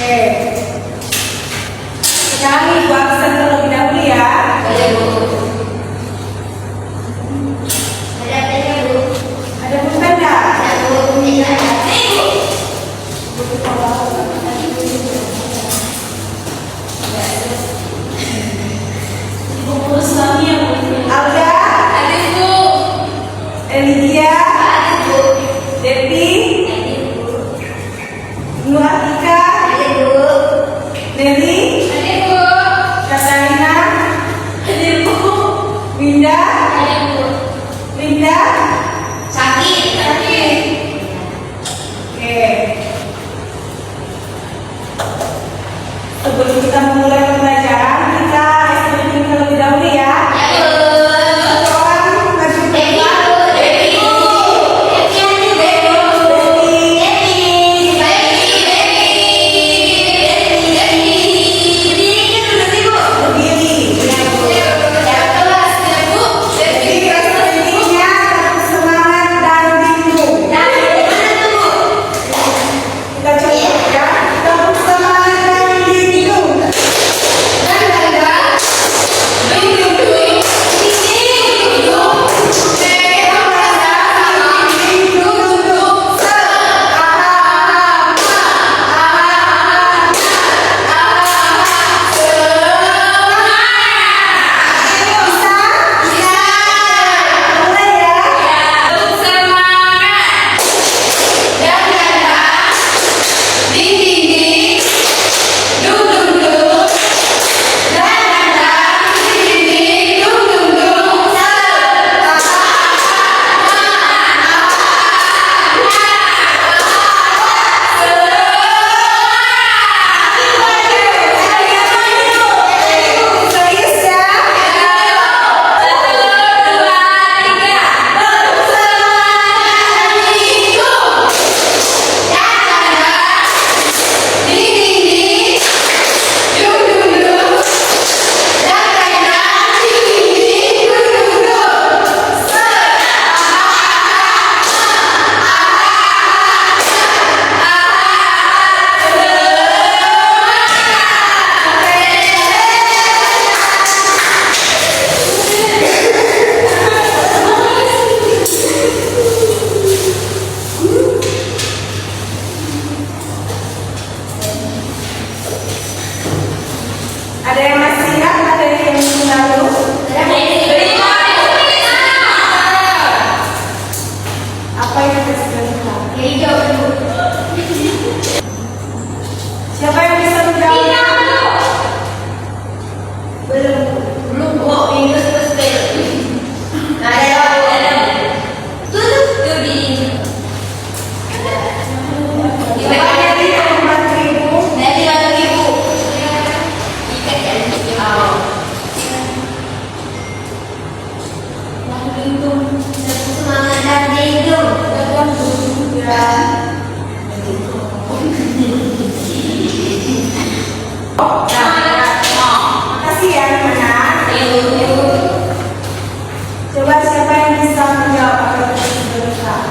Oke. Sekarang Ibu absen terlebih dahulu ya. Boleh, Bu. Ada apa Bu? Ada pulpen enggak? Ada Bu. Ini ada. Ibu urus lagi ya Bu. Alda, Ada Bu. Elidia, Ada Bu. Depi, Ada Bu. Nur Atika, Ada Bu. Nelly, Ada Bu. Katarina, Ada Bu. Winda, Ada Bu. Linda. Sakit. Sakit. Oke. Sebelum kita memulai pembelajaran, kita explaining terlebih dahulu ya. Ya Bu. Satu orang maju ke Devi depan. Bu. Devi Bu. Devi ada Bu. Devi, Devi. Berdiri kan berarti Bu. berdiri. Benar, Bu. Yang kelas ya Bu. Jadi explainingnya tetap semangat dan bingung. Nah, gimana tuh Bu? Kita coba ya. Tetap semangat dan bingung. Dan ada Mulai ya. Serius ya. Ada yang masih ingat materi yang minggu lalu? Apa yang kita sudah lihat? Siapa yang bisa menjawab? Siapa yang bisa membantu Ibu? Makasih ya anak. Coba siapa yang bisa menjawab apa yang kita sudah lihat?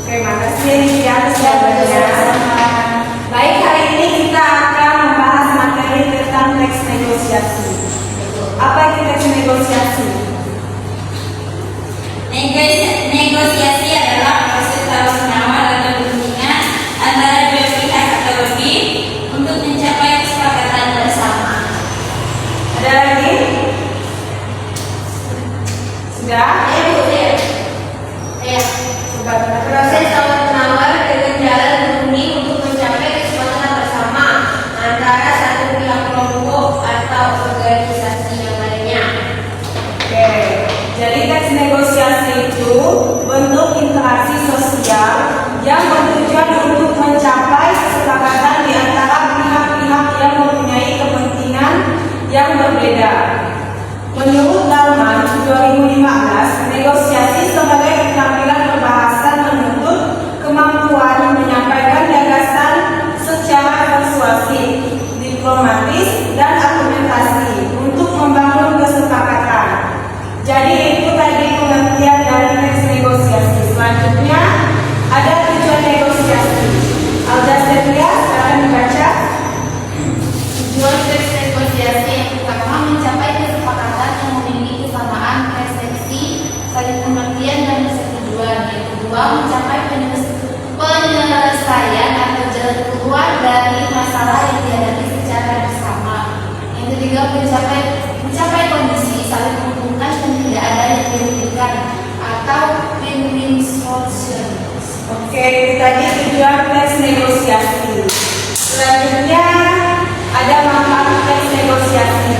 Oke, makasih ya jawabannya. Baik, hari ini kita akan membahas materi tentang teks negosiasi. Apa itu teks negosiasi? Negosiasi adalah proses tawar-menawar atau perundingan antara dua pihak atau lebih untuk mencapai kesepakatan bersama. Ada lagi? Sudah? Coba Proses tawar-menawar dengan jalan berunding untuk mencapai kesepakatan bersama antara satu pihak kelompok atau organisasi yang lainnya. Oke, jadi teks negosiasi itu bentuk interaksi sosial yang bertujuan untuk mencapai kesepakatan di antara pihak-pihak yang mempunyai kepentingan yang berbeda. Menurut Dalman 2015, negosiasi sebagai keterampilan berbahasa menuntut kemampuan menyampaikan gagasan secara persuasif, diplomatis, dan argumentasi masalah yang dihadapi secara bersama. Yang ketiga, mencapai kondisi saling menguntungkan dan tidak ada yang dirugikan atau win-win solution. Oke, itu tadi tujuan teks negosiasi. Selanjutnya ada manfaat teks negosiasi.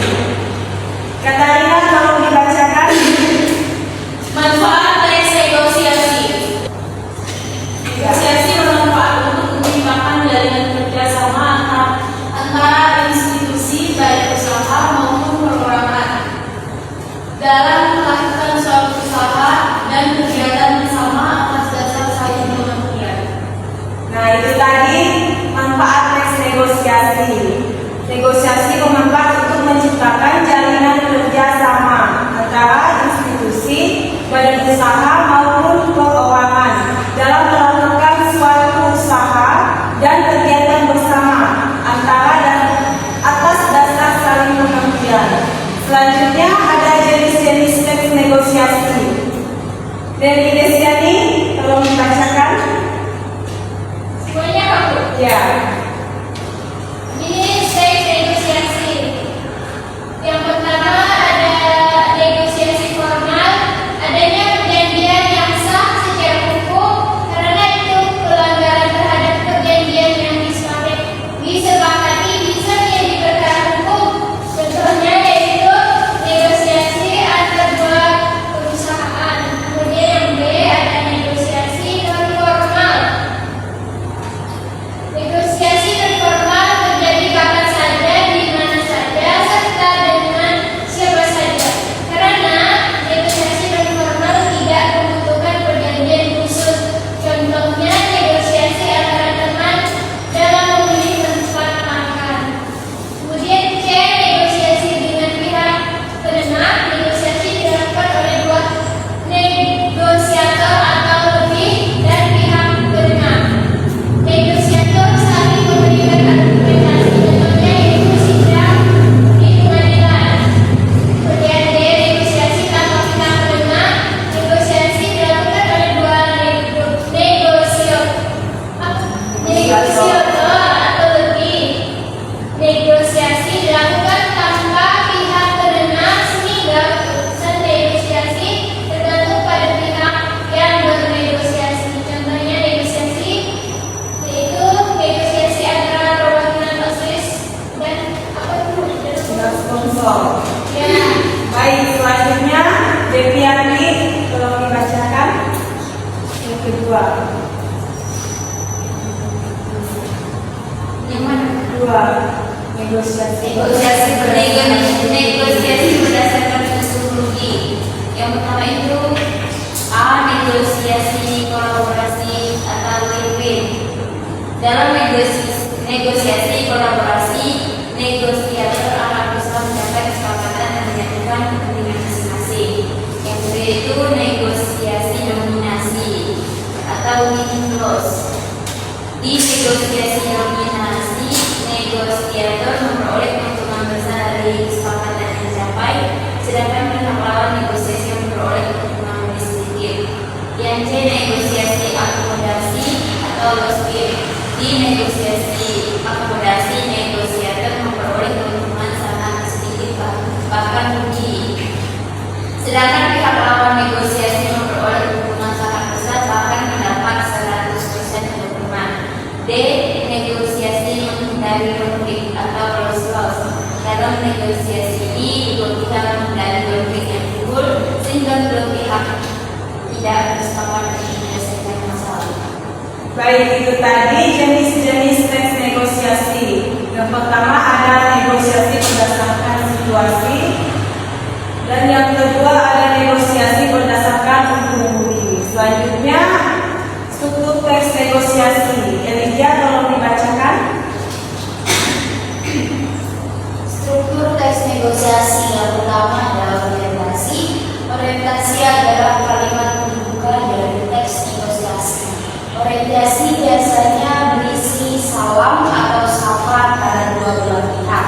Katarina tolong dibacakan. Manfaat teks negosiasi. Negosiasi bermanfaat untuk menciptakan jaringan kerjasama antara institusi baik usaha maupun perorangan dalam melakukan suatu usaha dan kegiatan bersama atas dasar saling pengertian. Nah, itu tadi manfaat teks negosiasi. Negosiasi bermanfaat untuk menciptakan jalinan kerjasama antara institusi, badan usaha maupun perorangan dalam melakukan suatu usaha dan kegiatan bersama antara dan atas dasar saling pengertian. Selanjutnya ada jenis-jenis teks negosiasi. Dari Desiani, tolong dibacakan. Semuanya aku. Ya. Ini teks negosiasi. Yang pertama ada negosiasi formal, adanya perjanjian yang sah secara hukum karena itu pelanggaran terhadap perjanjian yang disepakati bisa menjadi perkara hukum. Contohnya yaitu negosiasi antar dua perusahaan. Kemudian yang B ada negosiasi non formal. Negosiasi non formal terjadi kapan saja, di mana saja, serta dengan siapa saja. Karena negosiasi non formal tidak membutuhkan perjanjian khusus. Contohnya negosiasi antara teman dalam memilih tempat makan. Kemudian C, negosiasi dengan pihak penerima. Negosiasi dilakukan oleh dua negosiator atau lebih dan pihak penerima. Negosiator saling memberikan argumentasi, contohnya yaitu sidang di pengadilan. Kemudian D, negosiasi tanpa pihak penerima. Negosiasi dilakukan oleh dua negosiator atau lebih. Negosiasi dilakukan tanpa pihak penerima sehingga keputusan negosiasi tergantung pada pihak yang bernegosiasi. Contohnya negosiasi yaitu negosiasi antara perwakilan OSIS dan apa itu? Dan sponsor. Ya. Baik, selanjutnya Deviani, tolong dibacakan. Yang kedua. Yang mana? Dua, negosiasi. Negosiasi berdasarkan metodologi. Yang pertama itu A, negosiasi kolaborasi atau win-win. Dalam negosiasi kolaborasi, negosiator akan berusaha mencapai kesepakatan dan menyatukan kepentingan masing-masing. Yang kedua itu negosiasi dominasi atau win-loss. Di negosiasi dominasi, negosiator memperoleh keuntungan besar dari kesepakatan yang dicapai, sedangkan pihak lawan negosiasi memperoleh keuntungan lebih sedikit. Yang C, negosiasi akomodasi atau loss win. Di negosiasi akomodasi, negosiator memperoleh keuntungan sangat sedikit bahkan rugi. Sedangkan pihak lawan negosiasi memperoleh keuntungan sangat besar bahkan mendapat 100% keuntungan. D, negosiasi menghindari konflik atau loss-loss. Dalam negosiasi ini, kedua pihak menghindari konflik yang timbul sehingga kedua pihak tidak bersepakat untuk menyelesaikan masalah. Baik, itu tadi jenis-jenis teks negosiasi. Yang pertama ada negosiasi berdasarkan situasi, dan yang kedua ada negosiasi berdasarkan untung rugi. Selanjutnya struktur teks negosiasi. Elijah, tolong dibacakan. Struktur teks negosiasi yang pertama adalah orientasi. Orientasi adalah kalimat pembuka dari teks negosiasi. Orientasi biasanya berisi salam atau sapa antara dua belah pihak.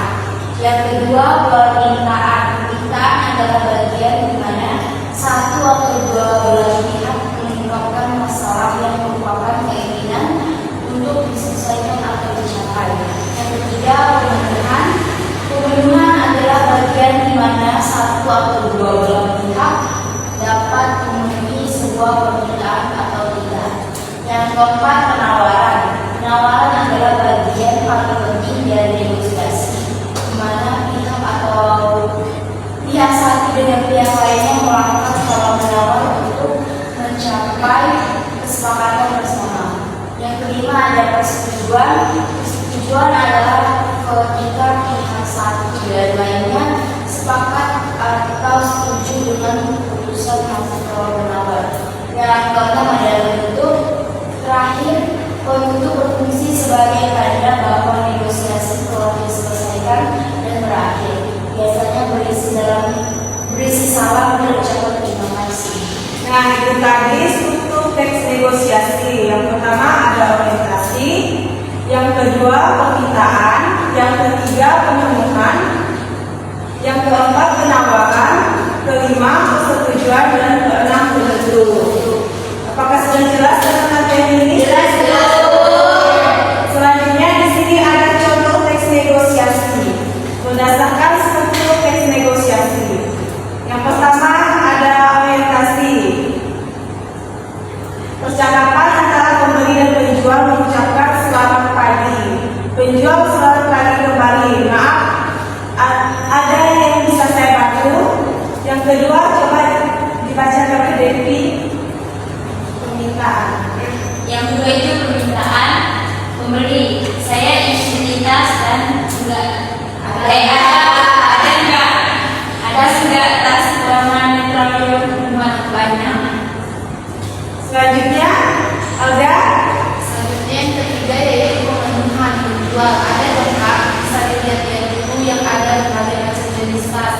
Yang kedua, permintaan. Permintaan adalah bagian di mana satu atau dua belah pihak mengungkapkan masalah yang merupakan keinginan Apakah sudah jelas tentang materi ini? Jelas, Bu. Selanjutnya di sini ada contoh teks negosiasi berdasarkan struktur teks negosiasi. Yang pertama ada orientasi. Percakapan antara pembeli dan penjual mengucapkan selamat pagi. Penjual selamat pagi kembali. Maaf, ada yang bisa saya bantu? Yang kedua coba dibacakan ke Devi. Permintaan. Yang kedua itu permintaan pembeli. Saya isi tas dan enggak ada enggak tas warna netral muat banyak. Selanjutnya ada Selanjutnya yang ketiga yaitu pemenuhan penjual. Ada lengkap bisa dilihat di buku yang ada berbagai macam jenis tas.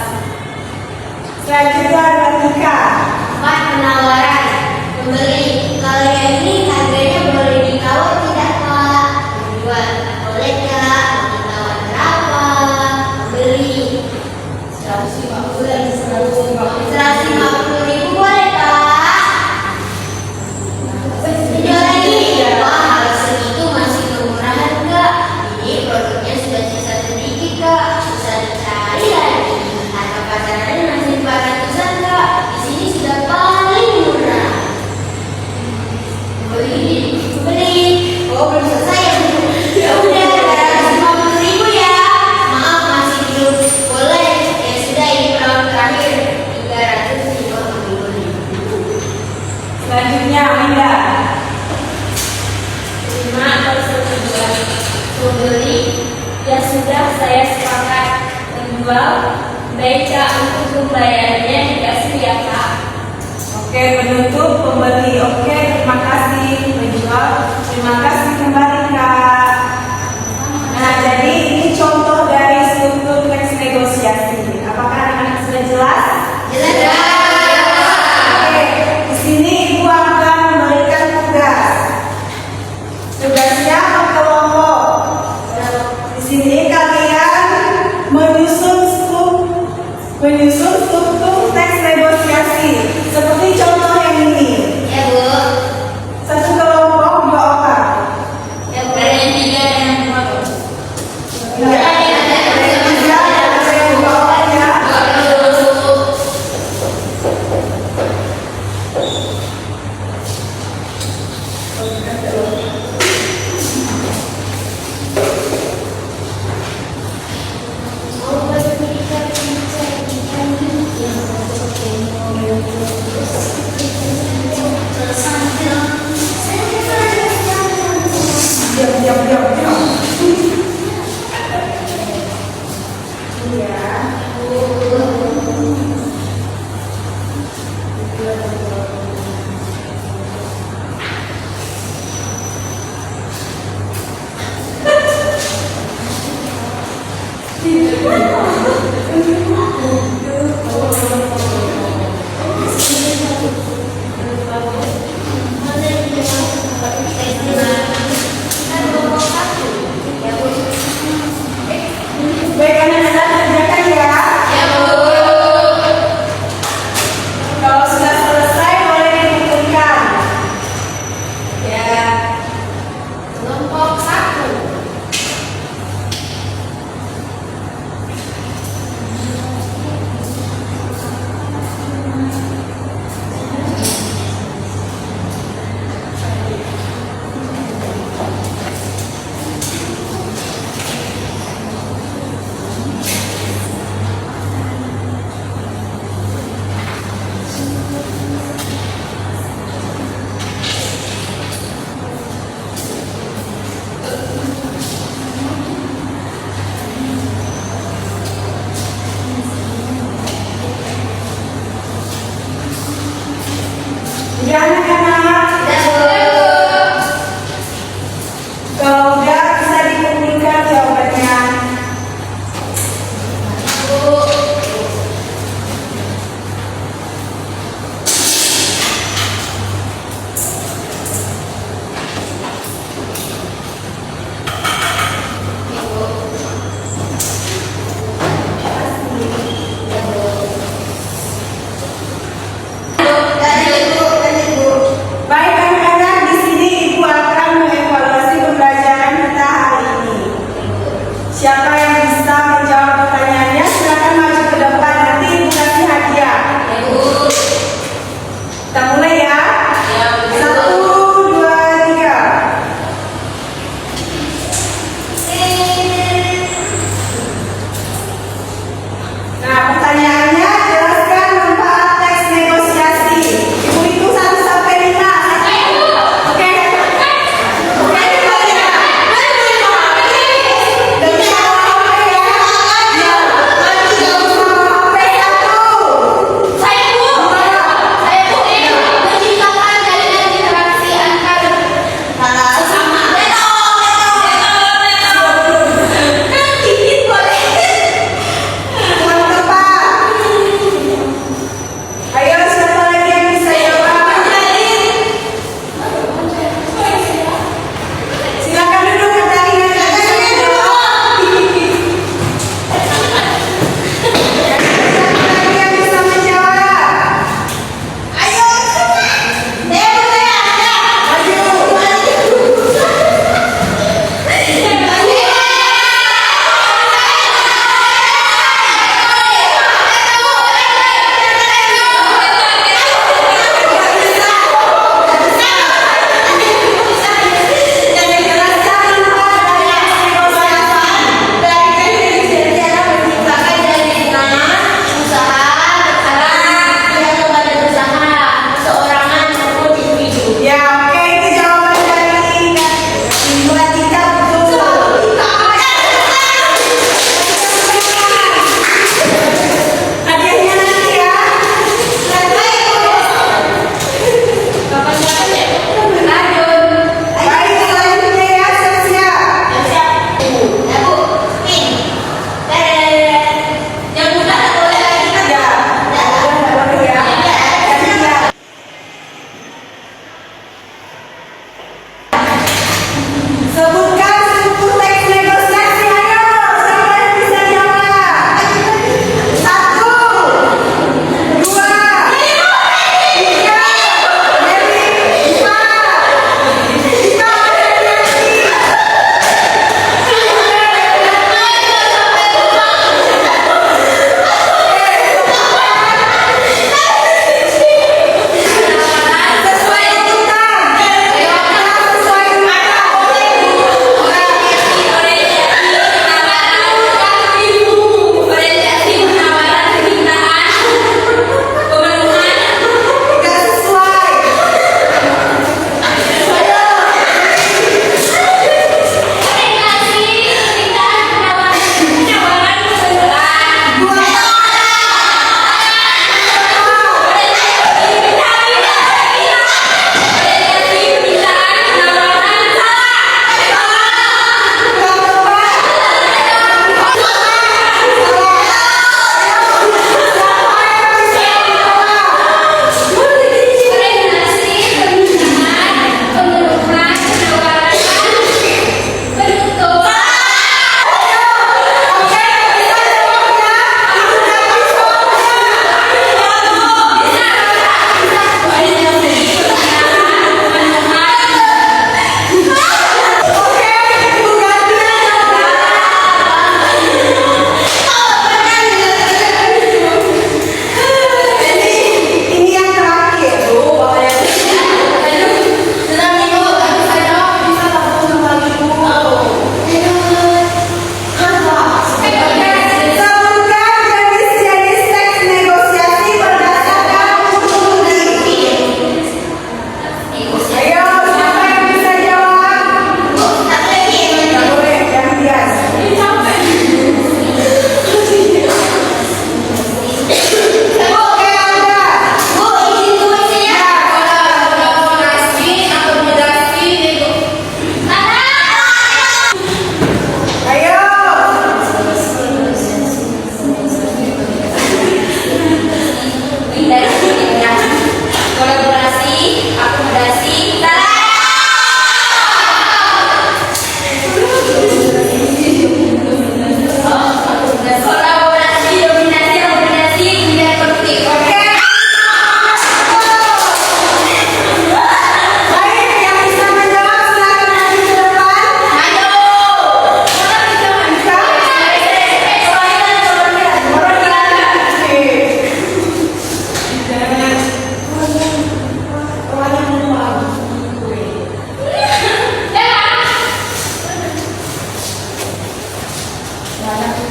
selanjutnya ada Tika. Empat, penawaran pembeli. Kalau yang ini harganya boleh ditawar tidak Pak? Penjual, boleh Kak? Mau ditawar berapa? Pembeli 150.000 boleh Pak? Penjual lagi, wah kalau segitu masih kemurahan Kak. Ini produknya sudah sisa sedikit Kak, susah dicari lagi. Harga pasarannya masih 400-an Kak. Di sini sudah paling murah. Beli. Oh belum selesai ya Bu? Ya udah 250.000 ya. Maaf masih belum boleh. Ya sudah ini perawat terakhir 350.000. Selanjutnya Winda. 5 persetujuan pembeli. Ya sudah saya sepakat. Penjual baik Kak, untuk pembayarannya dikasih ya Kak. Oke, penutup pembeli. Oke, terima kasih penjual. Terima kasih kembali Kak. Nah, jadi ini contoh dari struktur teks negosiasi. Apakah anak-anak sudah jelas? Jelas. Oke, di sini Ibu akan memberikan tugas. Tugasnya berkelompok. Di sini kalian menyusun struktur teks negosiasi seperti contoh yang ini. Ya Bu. Satu kelompok 2 orang. Ya Bu. Ada yang 3 dan yang 2 Bu. Ada yang 3, ada yang 2 orang ya. Diam. Iya. Baik, anak-anak kerjakan ya. Ya Bu. Kalau sudah selesai boleh dikumpulkan. Ya. Kelompok 1.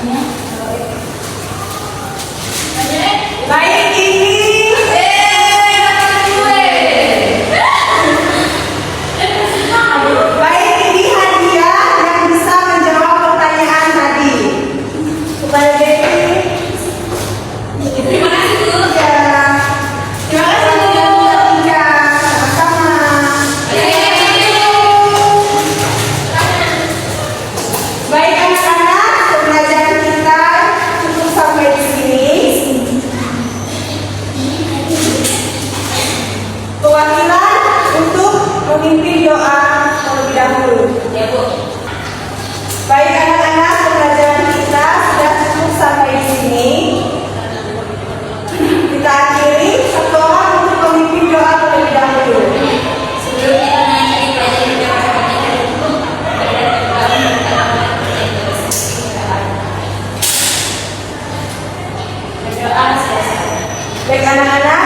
Baik, ini baik, ini hadiah yang bisa menjawab pertanyaan tadi. Kepada Dewi. Terima kasih, Bu. Ya. Terima kasih, Bu. Ya, sama-sama. Baik anak-anak, pembelajaran kita cukup sampai di sini. Perwakilan untuk memimpin doa terlebih dahulu. Ya, Bu. Baik anak-anak, pembelajaran kita sudah cukup sampai di sini. Kita akhiri, satu orang untuk memimpin doa terlebih dahulu. Sebelum kita mengakhiri pelajaran kita berdoa selesai. Baik anak-anak,